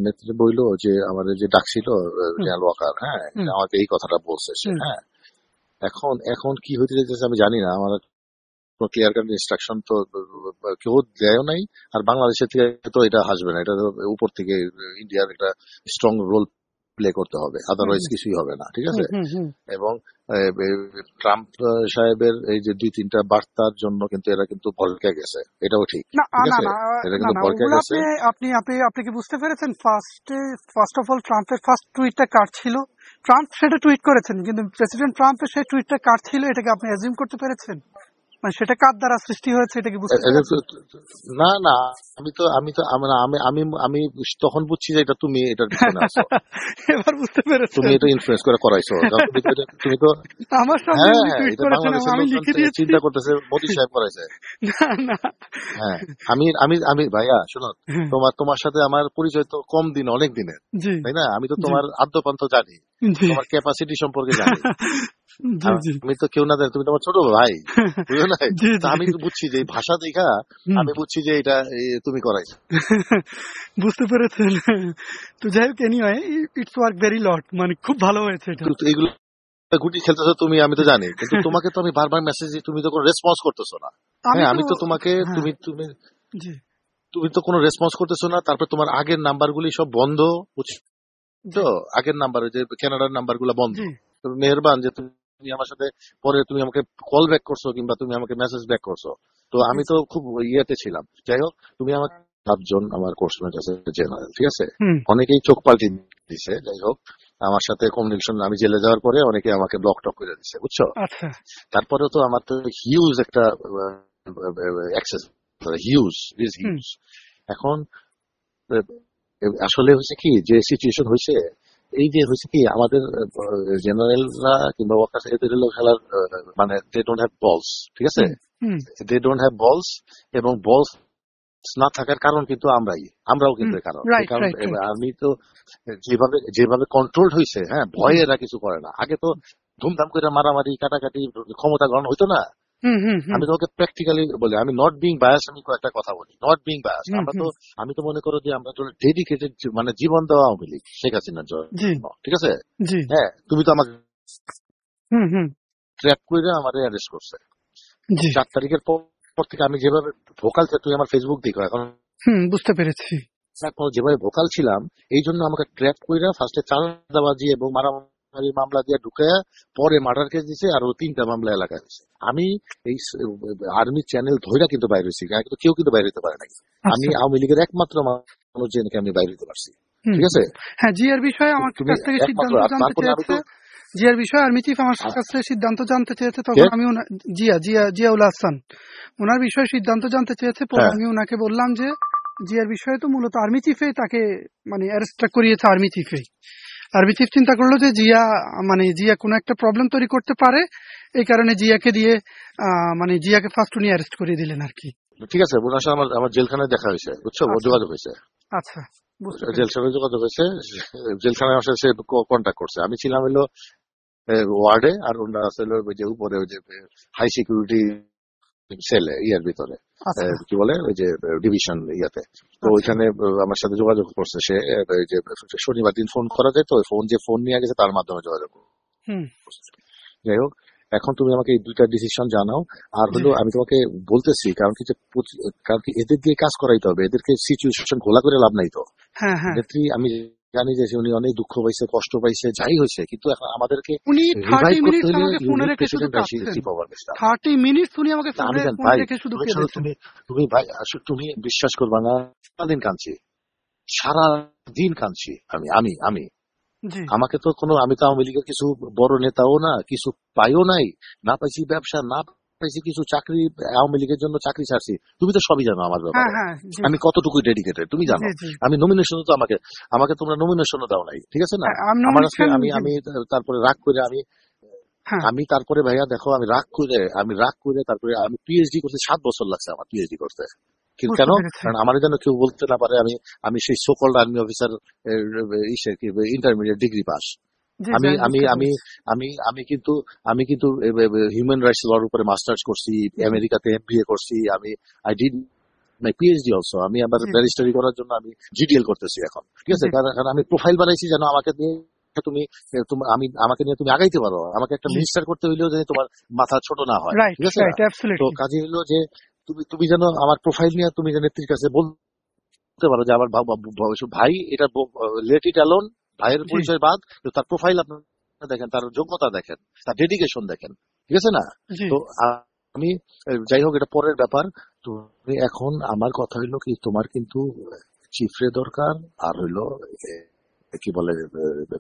নেত্রী বললো যে আমাদের যে ডাকছিল জেনারেল ওয়াকার, হ্যাঁ, আমাকে এই কথাটা বলছে সে, হ্যাঁ। এখন এখন কি হইতে যাইতেছে আমি জানি না, আমার ক্লিয়ার কাট ইনস্ট্রাকশন তো কেউ দেয়ও নাই, আর বাংলাদেশের থেকে তো এটা আসবে না, এটা উপর থেকে ইন্ডিয়ার একটা স্ট্রং রোল প্লে করতে হবে, আদারওয়াইজ কিছুই হবে না, ঠিক আছে। এবং ট্রাম্প সাহেবের এই যে 2-3টা বার্তার জন্য কিন্তু এরা কিন্তু ভরকে গেছে, এটাও ঠিক, ঠিক আছে, এরা কিন্তু ভরকে গেছে। আপনি কি বুঝতে পেরেছেন? ফার্স্ট অফ অল ট্রাম্পের ফার্স্ট টুইটটা কার ছিল? ট্রাম্প সেটা টুইট করেছেন, কিন্তু প্রেসিডেন্ট ট্রাম্পের সেই টুইটটা কার ছিল এটাকে আপনি অ্যাজিউম করতে পেরেছেন? মানে সেটা কার দ্বারা সৃষ্টি হয়েছে এটা কি বুঝতে পেরেছেন? না না, আমি তো আমি তো আমি আমি আমি তখন বুঝছি যে এটা তুমি এটার পিছনে আছো। এবার বুঝতে পেরেছি, তুমি এটা ইনফ্লুয়েন্স করে করাইছো, তুমি তো আমার সামনে উনি টুইট করেছেন, আমি লিখে দিয়েছি, চিন্তা করতেছে মোদি সাহেব করাইছে। না না, হ্যাঁ, আমি আমি আমি ভাইয়া শোনো, তোমার সাথে আমার পরিচয় তো কম দিন, অনেক দিনের, তাই না? আমি তো তোমার আদ্যপান্ত জানি, তোমার ক্যাপাসিটি সম্পর্কে জানি। আমি তো কেউ না জানি, তুমি তোমার ছোট ভাই, বুঝো না? আমি বুঝছি যে ভাষা দেখা আমি বুঝছি যে এটা তুমি করাইছো। বুঝতে পেরেছেন? তো যাই হোক, এনিওয়ে ইটস ওয়ার্ক ভেরি লট, মানে খুব ভালো হয়েছে এটা। এগুলো গুটি খেলতেছো তুমি, আমি তো জানি, কিন্তু তোমাকে তো আমি বারবার মেসেজ দিই, তুমি তো কোনো রেসপন্স করতেছো না। হ্যাঁ, আমি তো তোমাকে তুমি তুমি তুমি তো কোনো রেসপন্স করতেছো না। তারপর তোমার আগের নাম্বারগুলি সব বন্ধ, বুঝছো? আগের নাম্বার, যে কানাডার নাম্বার গুলো বন্ধ। তুমি মেহেরবান যে তুমি আমার সাথে পরে তুমি আমাকে কল ব্যাক করছো কিংবা তুমি আমাকে মেসেজ ব্যাক করছো, তো আমি তো খুব ইয়েতে ছিলাম। যাই হোক, তুমি আমার 7 জন আমার কোর্সমেট আছে জেনারেল, ঠিক আছে, অনেকেই চোখ পাল্টি দিছে। যাই হোক, আমার সাথে কমিউনিকেশন, আমি জেলে যাওয়ার পরে অনেকে আমাকে ব্লক টক করে দিচ্ছে, বুঝছো। তারপরেও তো আমার তো হিউজ একটা অ্যাক্সেস, হিউজ। এখন আসলে হয়েছে কি, যে সিচুয়েশন হয়েছে, এই যে হয়েছে কি, আমাদের জেনারেলরা কিংবা ওয়ার্কার এদের খেলার মানে দে ডোন্ট হ্যাভ বলস, ঠিক আছে, দে ডোন্ট হ্যাভ বলস, এবং বলস না থাকার কারণ কিন্তু আমরাও কিন্তু কারণ আমি তো যেভাবে কন্ট্রোল হয়েছে, হ্যাঁ, ভয়ে এরা কিছু করে না। আগে তো ধুমধাম করে মারামারি কাটাকাটি ক্ষমতা গ্রহণ হইতো না। আমি তোমাকে প্র্যাকটিক্যালি বলি, আমি নট বিং বায়াস, আমি একটা কথা বলি, নট বিং বায়াস, আমি তো মনে করো যে আমরা তো ডেডিকেটেড, মানে জীবন দেওয়া আওয়ামী লীগ, শেখ হাসিনার জন্য, ঠিক আছে। হ্যাঁ, তুমি তো আমাকে ট্র্যাপ করে আমাদের অ্যারেস্ট করছে 4 তারিখের পর থেকে। আমি যেভাবে ভোকাল, তুই আমার ফেসবুক দেখো এখন, বুঝতে পেরেছি, যেভাবে ভোকাল ছিলাম, এই জন্য আমাকে ট্র্যাপ করে ফার্স্টে চাঁদাবাজি এবং মারামারি মামলা দিয়ে ঢুকে, পরে মার্ডার কেস দিছে, আর 3টা মামলা এলাকায় হয়েছে। আমি এই আর্মি চ্যানেল ধইরা কিন্তু বাইরে হয়েছি, কেউ কিন্তু বাইরে হতে পারে নাই। আমি আওয়ামী লীগের একমাত্র মানুষ যে আমি বাইরে হতে পারছি, ঠিক আছে। হ্যাঁ, জিয়ার বিষয়ে আমার কাছ থেকে সিদ্ধান্ত জানতে চেয়েছে, জিয়ার বিষয়ে আর্মি চিফ আমার কাছ থেকে সিদ্ধান্ত জানতে চেয়েছে, তখন আমি জিয়াউল হাসান ওনার বিষয়ে সিদ্ধান্ত জানতে চেয়েছে। পরে আমি ওনাকে বললাম যে জিয়ার বিষয়ে তো মূলত আর্মি চিফে তাকে মানে অ্যারেস্টটা করিয়েছে, আর্মি চিফ চিন্তা করলো যে জিয়া কোনো একটা প্রবলেম তৈরি করতে পারে, এই কারণে জিয়াকে দিয়ে মানে জিয়াকে ফার্স্ট উনি অ্যারেস্ট করিয়ে দিলেন আর কি। ঠিক আছে, ওনার সাথে আমার জেলখানায় দেখা হয়েছে, বুঝছো, যোগাযোগ হয়েছে। আচ্ছা, জেলখানায় যোগাযোগ হয়েছে, জেলখানায় আমার সাথে কন্ট্যাক্ট করছে। আমি ছিলাম হলো ওয়ার্ডে, আর ওনারা ছিল ওই যে উপরে ওই যে হাই সিকিউরিটি সেল ইয়ার ভিতরে, কি বলে ওই যে ডিভিশন ইয়াতে। তো ওইখানে আমার সাথে যোগাযোগ করছে সে, যে শনিবার দিন ফোন করা যায়, তো ফোন নিয়ে গেছে তার মাধ্যমে যোগাযোগ করছে। যাই হোক, এখন তুমি আমাকে এই 2টা ডিসিশন জানাও। আর হলো আমি তোমাকে বলতেছি, কারণ কি এদের দিয়ে কাজ করাইতে হবে, এদেরকে সিচুয়েশন ঘোলা করে লাভ নাই তো। নেত্রী, আমি জানি যে উনি অনেক দুঃখ পাইছে, কষ্ট পাইছে, যাই হয়েছে, কিন্তু এখন আমাদেরকে রিভাইভ করতে হলে তুমি বিশ্বাস করবা না, সারাদিন কাঁদছি আমি। আমাকে তো আমি তো আওয়ামী লীগের কিছু বড় নেতাও না, কিছু পাইও নাই, না পাইছি ব্যবসা, না পাইছি কিছু চাকরি, আওয়ামী লীগের জন্য চাকরি ছাড়ছি। তুমি তো সবই জানো আমার ব্যাপারে, আমি কতটুকু ডেডিকেটেড তুমি জানো। আমি নমিনেশন তো আমাকে তোমরা নমিনেশনও দাও নাই, ঠিক আছে না। আমার আমি তারপরে রাগ করে আমি তারপরে ভাইয়া দেখো, আমি রাগ করে তারপরে আমি পিএইচডি করতে 7 বছর লাগছে আমার পিএইচডি করতে। কেন? কারণ আমার যেন কেউ বলতে না পারে আমি সেই so-called army officer intermediate degree pass. আমি কিন্তু হিউম্যান রাইটস লর উপরে মাস্টার্স করছি, আমেরিকাতে এমবিএ করছি। I did my PhD also. আমি আমার ব্যারিস্টারি করার জন্য আমি জিডিএল করতেছি এখন, ঠিক আছে? কারণ আমি প্রোফাইল বানাইছি যেন আমাকে নিয়ে আমাকে নিয়ে তুমি আগাইতে পারো। আমাকে একটা মিনিস্টার করতে হইলেও যেন তোমার মাথা ছোট না হয়, ঠিক আছে? তো কাজে হলো যে তুমি যেন আমার প্রোফাইল নিয়ে তুমি যেন নেত্রীর কাছে বলতে পারো যে আমার ভাই এটা লেট ইট অ্যালোন, ভাইয়ের পরিচয় বাদ, তার প্রোফাইল আপনার দেখেন, তার যোগ্যতা দেখেন, তার ডেডিকেশন দেখেন, ঠিক আছে না? তো আমি যাই হোক, এটা পরের ব্যাপার। তুমি এখন আমার কথা হইলো কি, তোমার কিন্তু চিফরে দরকার, আর হইলো কি বলে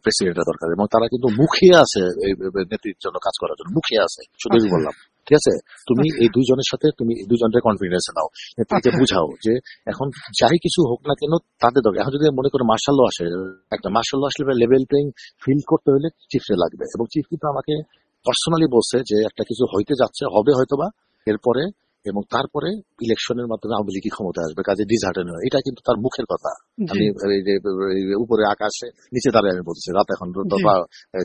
প্রেসিডেন্টের দরকার, এবং তারা কিন্তু মুখে আছে এই নেতৃত্বের জন্য কাজ করার জন্য, মুখে আছে, শুধু বললাম, ঠিক আছে? তুমি এই দুইজনের সাথে তুমি এই দুইজনের কনফিডেন্স নাও, নেতৃত্বে বুঝাও যে এখন যাই কিছু হোক না কেন তাদের দরকার। এখন যদি মনে করো মার্শাল ল আসে, একটা মার্শাল ল আসলে লেভেল প্লেইং ফিল্ড করতে হলে চিফরে লাগবে, এবং চিফ কিন্তু আমাকে পার্সোনালি বলছে যে একটা কিছু হইতে যাচ্ছে, হবে হয়তোবা এরপরে, এবং তারপরে ইলেকশনের মাধ্যমে আওয়ামী লীগ ক্ষমতা আসবে, কাজে ডিসহার্টেন হয়। এটা কিন্তু তার মুখের কথা। আমি উপরে আকাশে নিচে দাঁড়িয়ে আমি বলছি, রাত এখন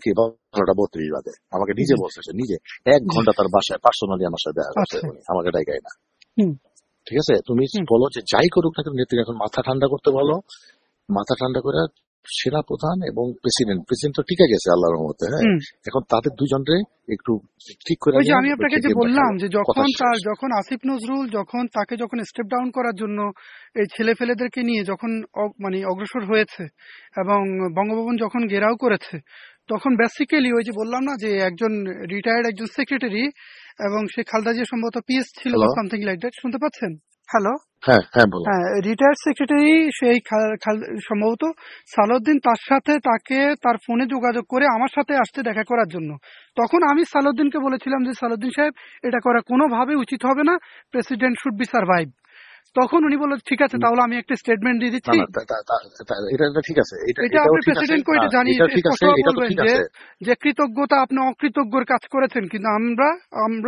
কি 12:32 বাজে, আমাকে নিজে বলছে, সে নিজে 1 ঘন্টা তার বাসায় পার্সোনালি আমার সাথে দেখা করছে, আমাকে ডাইকাই না, ঠিক আছে? তুমি বলো যে যাই করুক না কেন, নেত্রী এখন মাথা ঠান্ডা করতে বলো, মাথা ঠান্ডা করে সেনা প্রধান এবং প্রেসিডেন্ট তো ঠিক গেছে আল্লাহর রহমতে, হ্যাঁ, এখন তাদের দুজনরে একটু ঠিক করে। ওই যে আমি আপনাকে যে বললাম যে যখন আসিফ নজরুল তাকে স্টেপ ডাউন করার জন্য এই ছেলে ফেলেদেরকে নিয়ে যখন মানে অগ্রসর হয়েছে এবং বঙ্গভবন যখন ঘেরাও করেছে, তখন বেসিক্যালি ওই যে বললাম না যে একজন রিটায়ার্ড একজন সেক্রেটারি, এবং সে খালেদা জিয়া সম্ভবত পিএস ছিল, সামথিং লাইক দ্যাট। শুনতে পাচ্ছেন? হ্যালো, হ্যাঁ, রিটায়ার্ড সেক্রেটারি সেই সম্ভবত সালাউদ্দিন তাকে তার ফোনে যোগাযোগ করে আমার সাথে আসতে দেখা করার জন্য। তখন আমি সালাউদ্দিনকে বলেছিলাম যে সালাউদ্দিন সাহেব, এটা করা কোনোভাবে উচিত হবে না, প্রেসিডেন্ট শুড বি সার্ভাইভ। তখন উনি বললেন ঠিক আছে, তাহলে আমি একটা স্টেটমেন্ট দিয়ে দিচ্ছি। এটা ঠিক আছে, এটা আপনি প্রেসিডেন্টকে এটা জানিয়ে যে কৃতজ্ঞতা, আপনি অকৃতজ্ঞর কাজ করেছেন, কিন্তু আমরা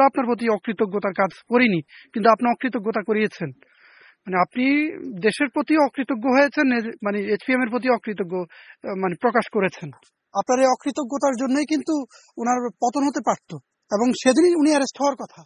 আপনার প্রতি অকৃতজ্ঞতার কাজ করিনি, কিন্তু আপনি অকৃতজ্ঞতা করিয়েছেন। মানে আপনি দেশের প্রতি অকৃতজ্ঞ হয়েছেন, মানে এইচপিএম এর প্রতি অকৃতজ্ঞ মানে প্রকাশ করেছেন। আপনার এই অকৃতজ্ঞতার জন্যই কিন্তু ওনার পতন হতে পারত, এবং সেদিনই উনি অ্যারেস্ট হওয়ার কথা।